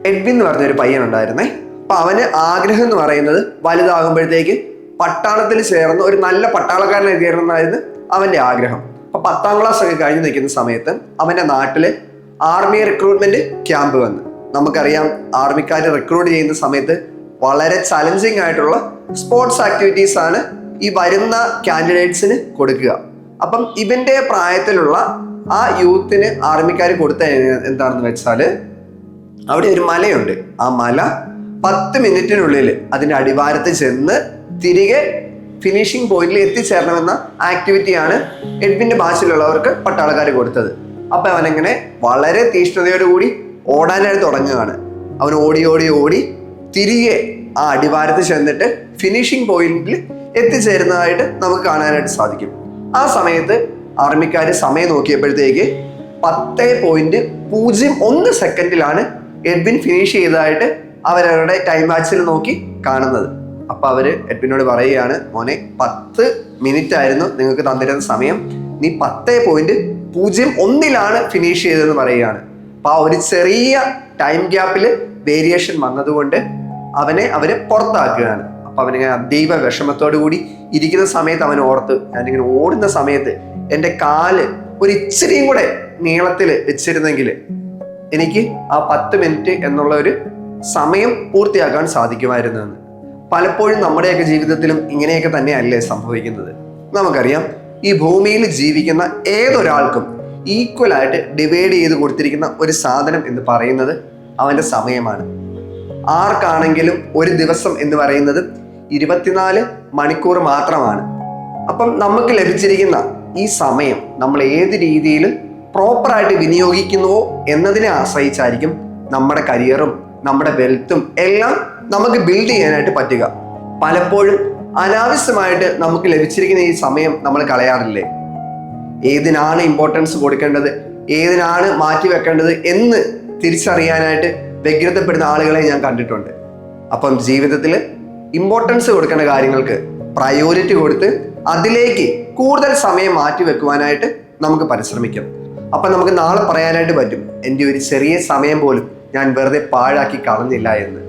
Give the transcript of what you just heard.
Edwin എന്ന് പറഞ്ഞൊരു പയ്യനുണ്ടായിരുന്നേ. അപ്പൊ അവന് ആഗ്രഹം എന്ന് പറയുന്നത് വലുതാകുമ്പോഴത്തേക്ക് പട്ടാളത്തിൽ ചേർന്ന് ഒരു നല്ല പട്ടാളക്കാരനായി തീരണമെന്നായിരുന്നു അവന്റെ ആഗ്രഹം. അപ്പൊ 10ാം ക്ലാസ് ഒക്കെ കഴിഞ്ഞ് നിൽക്കുന്ന സമയത്ത് അവന്റെ നാട്ടില് ആർമി റിക്രൂട്ട്മെന്റ് ക്യാമ്പ് വന്ന്. നമുക്കറിയാം, ആർമിക്കാർ റിക്രൂട്ട് ചെയ്യുന്ന സമയത്ത് വളരെ ചലഞ്ചിങ് ആയിട്ടുള്ള സ്പോർട്സ് ആക്ടിവിറ്റീസ് ആണ് ഈ വരുന്ന കാൻഡിഡേറ്റ്സിന് കൊടുക്കുക. അപ്പം ഇവന്റെ പ്രായത്തിലുള്ള ആ യൂത്തിന് ആർമിക്കാർ കൊടുത്ത എന്താണെന്ന് വെച്ചാല്, അവിടെ ഒരു മലയുണ്ട്. ആ മല 10 മിനിറ്റിനുള്ളിൽ അതിന്റെ അടിവാരത്ത് ചെന്ന് തിരികെ ഫിനിഷിംഗ് പോയിന്റിൽ എത്തിച്ചേരണമെന്ന ആക്ടിവിറ്റിയാണ് എഡ്വിന്റെ ഭാഷയിലുള്ളവർക്ക് പട്ടാളക്കാർ കൊടുത്തത്. അപ്പൊ അവനെങ്ങനെ വളരെ തീഷ്ണതയോടുകൂടി ഓടാനായിട്ട് തുടങ്ങുകയാണ്. അവൻ ഓടി ഓടി ഓടി തിരികെ ആ അടിവാരത്ത് ചെന്നിട്ട് ഫിനിഷിംഗ് പോയിന്റിൽ എത്തിച്ചേരുന്നതായിട്ട് നമുക്ക് കാണാനായിട്ട് സാധിക്കും. ആ സമയത്ത് ആർമിക്കാർ സമയം നോക്കിയപ്പോഴത്തേക്ക് 10.01 സെക്കൻഡിലാണ് എഡ്വിൻ ഫിനിഷ് ചെയ്തതായിട്ട് അവരവരുടെ ടൈം വാച്ചിൽ നോക്കി കാണുന്നത്. അപ്പൊ അവര് എഡ്വിനോട് പറയുകയാണ്, മോനെ 10 മിനിറ്റ് ആയിരുന്നു നിങ്ങൾക്ക് തന്നിരുന്ന സമയം, നീ 10.01 ഫിനിഷ് ചെയ്തതെന്ന് പറയുകയാണ്. അപ്പൊ ആ ഒരു ചെറിയ ടൈം ഗ്യാപ്പിൽ വേരിയേഷൻ വന്നതുകൊണ്ട് അവര് പുറത്താക്കുകയാണ്. അപ്പൊ അവനിങ്ങനെ അതീവ വിഷമത്തോടു കൂടി ഇരിക്കുന്ന സമയത്ത് അവൻ ഓർത്ത്, ഞാനിങ്ങനെ ഓടുന്ന സമയത്ത് എൻ്റെ കാല് ഒരു ഇച്ചിരിയും കൂടെ നീളത്തിൽ വെച്ചിരുന്നെങ്കിൽ എനിക്ക് ആ 10 മിനിറ്റ് എന്നുള്ള ഒരു സമയം പൂർത്തിയാക്കാൻ സാധിക്കുമായിരുന്നു എന്ന്. പലപ്പോഴും നമ്മുടെയൊക്കെ ജീവിതത്തിലും ഇങ്ങനെയൊക്കെ തന്നെയല്ലേ സംഭവിക്കുന്നത്. നമുക്കറിയാം, ഈ ഭൂമിയിൽ ജീവിക്കുന്ന ഏതൊരാൾക്കും ഈക്വലായിട്ട് ഡിവൈഡ് ചെയ്ത് കൊടുത്തിരിക്കുന്ന ഒരു സാധനം എന്ന് പറയുന്നത് അവന്റെ സമയമാണ്. ആർക്കാണെങ്കിലും ഒരു ദിവസം എന്ന് പറയുന്നത് 24 മണിക്കൂർ മാത്രമാണ്. അപ്പം നമുക്ക് ലഭിച്ചിരിക്കുന്ന ഈ സമയം നമ്മൾ ഏത് രീതിയിൽ പ്രോപ്പറായിട്ട് വിനിയോഗിക്കുന്നുവോ എന്നതിനെ ആശ്രയിച്ചായിരിക്കും നമ്മുടെ കരിയറും നമ്മുടെ വെൽത്തും എല്ലാം നമുക്ക് ബിൽഡ് ചെയ്യാനായിട്ട് പറ്റുക. പലപ്പോഴും അനാവശ്യമായിട്ട് നമുക്ക് ലഭിച്ചിരിക്കുന്ന ഈ സമയം നമ്മൾ കളയാറില്ലേ? ഏതിനാണ് ഇമ്പോർട്ടൻസ് കൊടുക്കേണ്ടത്, ഏതിനാണ് മാറ്റി വെക്കേണ്ടത് എന്ന് തിരിച്ചറിയാനായിട്ട് വ്യഗ്രതപ്പെടുന്ന ആളുകളെ ഞാൻ കണ്ടിട്ടുണ്ട്. അപ്പം ജീവിതത്തിൽ ഇമ്പോർട്ടൻസ് കൊടുക്കേണ്ട കാര്യങ്ങൾക്ക് പ്രയോറിറ്റി കൊടുത്ത് അതിലേക്ക് കൂടുതൽ സമയം മാറ്റി വെക്കുവാനായിട്ട് നമുക്ക് പരിശ്രമിക്കാം. അപ്പം നമുക്ക് നാളെ പറയാനായിട്ട് പറ്റും, എൻ്റെ ഒരു ചെറിയ സമയം പോലും ഞാൻ വെറുതെ പാഴാക്കി കളഞ്ഞില്ല എന്ന്.